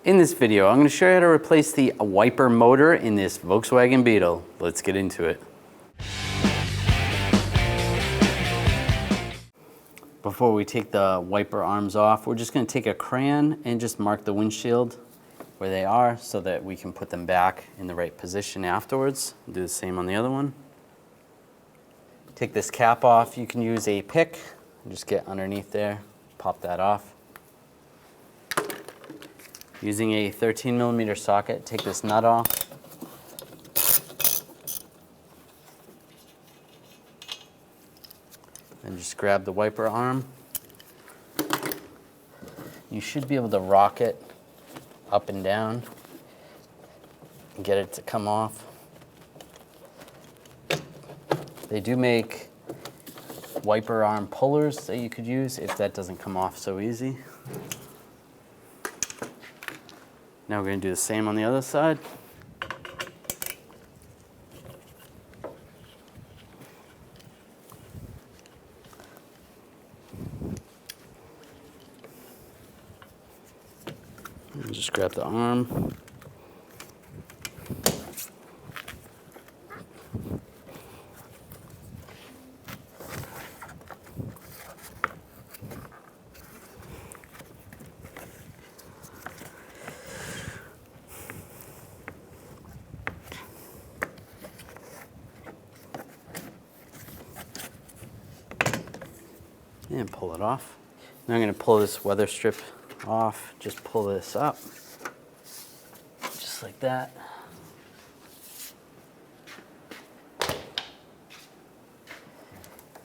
In this video, I'm going to show you how to replace the wiper motor in this Volkswagen Beetle. Let's get into it. Before we take the wiper arms off, we're just going to take a crayon and just mark the windshield where they are so that we can put them back in the right position afterwards. Do the same on the other one. Take this cap off. You can use a pick and just get underneath there, pop that off. Using a 13mm socket, take this nut off. And just grab the wiper arm. You should be able to rock it up and down and get it to come off. They do make wiper arm pullers that you could use if that doesn't come off so easy. Now we're going to do the same on the other side. And just grab the arm. And pull it off. Now I'm going to pull this weather strip off. Just pull this up, just like that.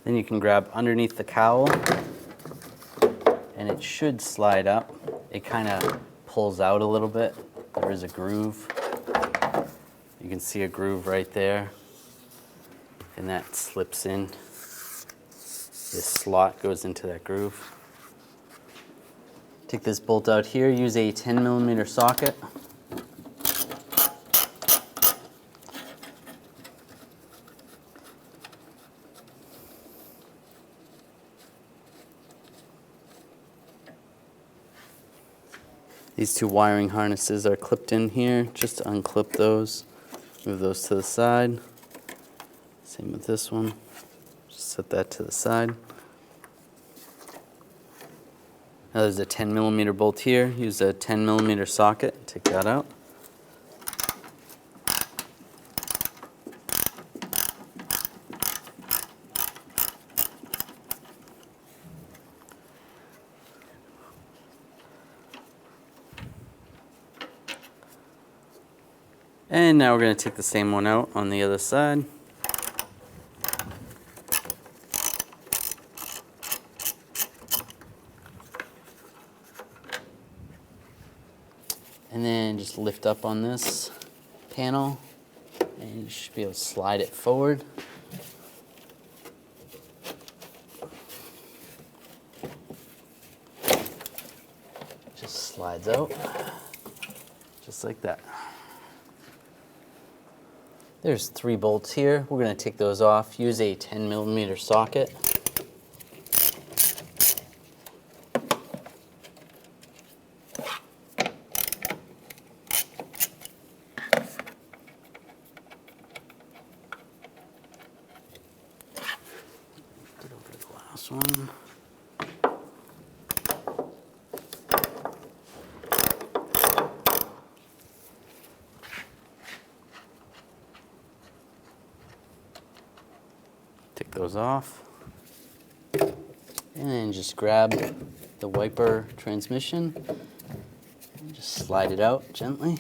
Then you can grab underneath the cowl, and it should slide up. It kind of pulls out a little bit. There is a groove. You can see a groove right there, and that slips in. This slot goes into that groove. Take this bolt out here, use a 10mm socket. These two wiring harnesses are clipped in here. Just to unclip those, move those to the side. Same with this one. Set that to the side. Now there's a 10mm bolt here. Use a 10mm socket. Take that out. And now we're going to take the same one out on the other side. And then just lift up on this panel, and you should be able to slide it forward. Just slides out, just like that. There's 3 bolts here. We're going to take those off. Use a 10mm socket. One. Take those off, and then just grab the wiper transmission and just slide it out gently.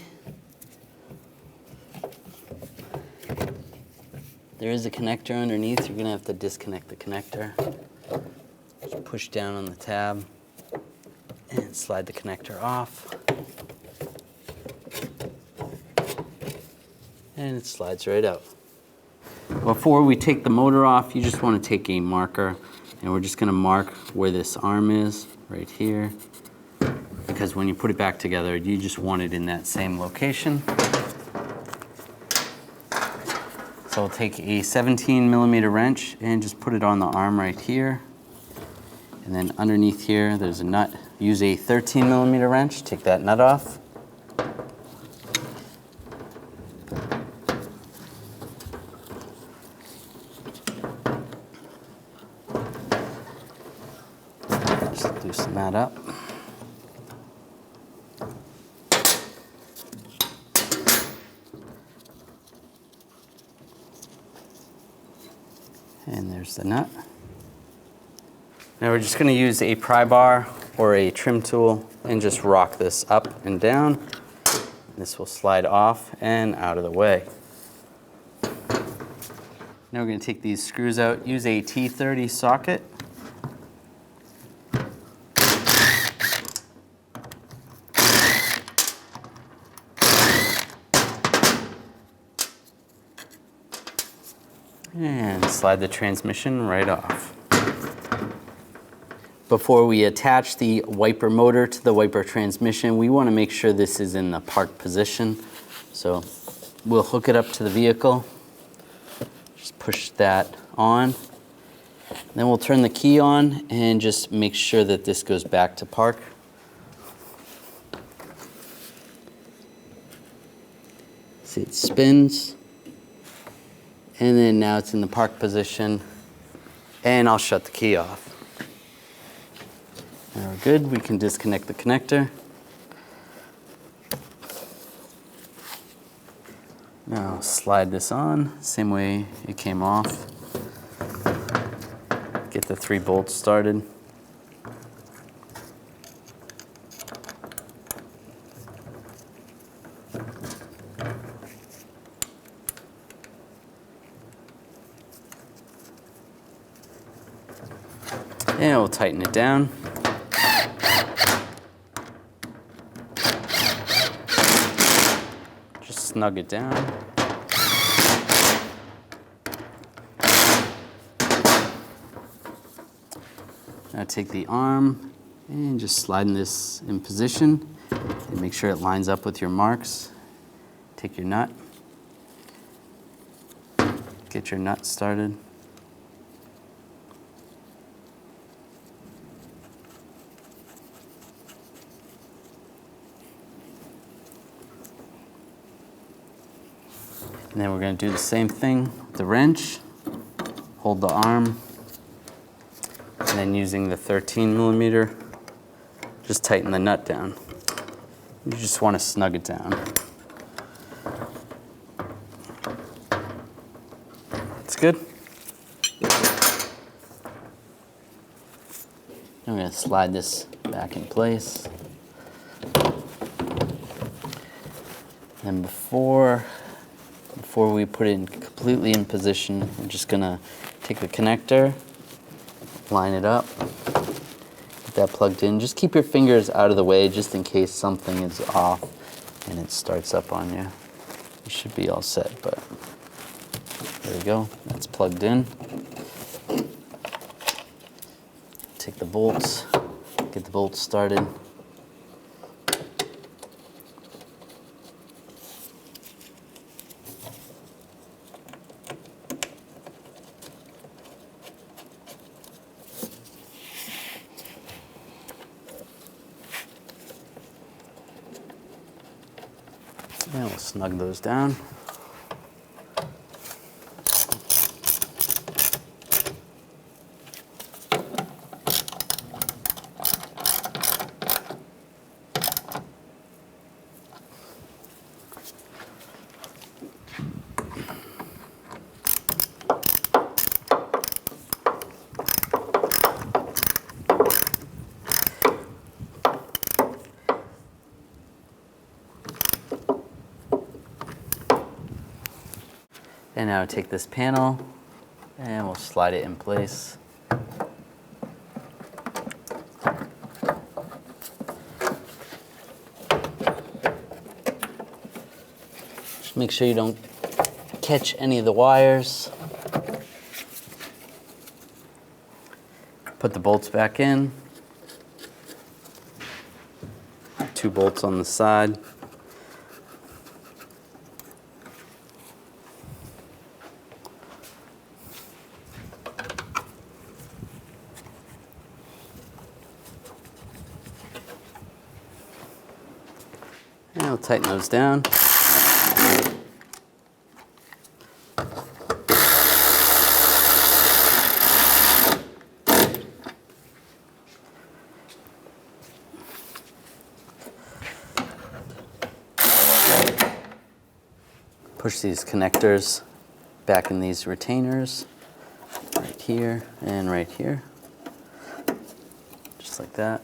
There is a connector underneath. You're going to have to disconnect the connector. Just push down on the tab and slide the connector off. And it slides right out. Before we take the motor off, you just want to take a marker, and we're just going to mark where this arm is, right here. Because when you put it back together, you just want it in that same location. So we'll take a 17mm wrench and just put it on the arm right here. And then underneath here, there's a nut. Use a 13mm wrench, take that nut off. that up. And there's the nut. Now we're just going to use a pry bar or a trim tool and just rock this up and down. This will slide off and out of the way. Now we're going to take these screws out. Use a T30 socket. And slide the transmission right off. Before we attach the wiper motor to the wiper transmission, we want to make sure this is in the park position. So we'll hook it up to the vehicle. Just push that on. Then we'll turn the key on and just make sure that this goes back to park. See, it spins. And then now it's in the park position. And I'll shut the key off. Now we're good. We can disconnect the connector. Now slide this on, same way it came off. Get the 3 bolts started. And we'll tighten it down. Just snug it down. Now take the arm and just slide this in position and make sure it lines up with your marks. Take your nut. Get your nut started. And then we're going to do the same thing with the wrench. Hold the arm. And then using the 13mm, just tighten the nut down. You just want to snug it down. That's good. I'm going to slide this back in place. And before we put it completely in position, we're just gonna take the connector, line it up, get that plugged in. Just keep your fingers out of the way just in case something is off and it starts up on you. You should be all set, but there we go, that's plugged in. Take the bolts, get the bolts started. And we'll snug those down. And now take this panel and we'll slide it in place. Just make sure you don't catch any of the wires. Put the bolts back in. 2 bolts on the side. And I'll tighten those down. Push these connectors back in these retainers, right here and right here, just like that.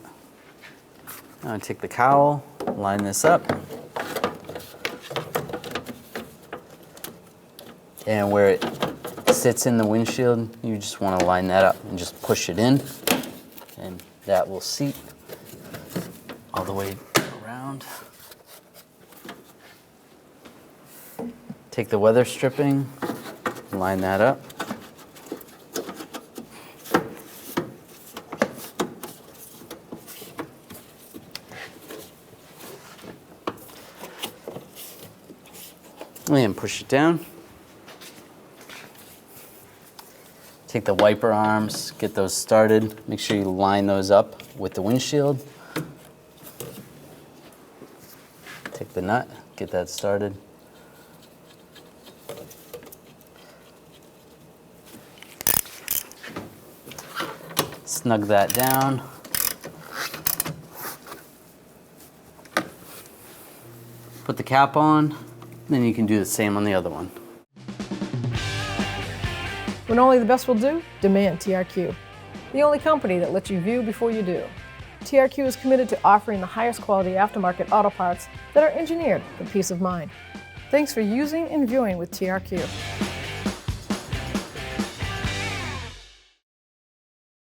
Now I take the cowl, line this up, and where it sits in the windshield, you just want to line that up and just push it in, and that will seat all the way around. Take the weather stripping, line that up. And push it down. Take the wiper arms, get those started. Make sure you line those up with the windshield. Take the nut, get that started. Snug that down. Put the cap on, then you can do the same on the other one. When only the best will do, demand TRQ. The only company that lets you view before you do. TRQ is committed to offering the highest quality aftermarket auto parts that are engineered for peace of mind. Thanks for using and viewing with TRQ.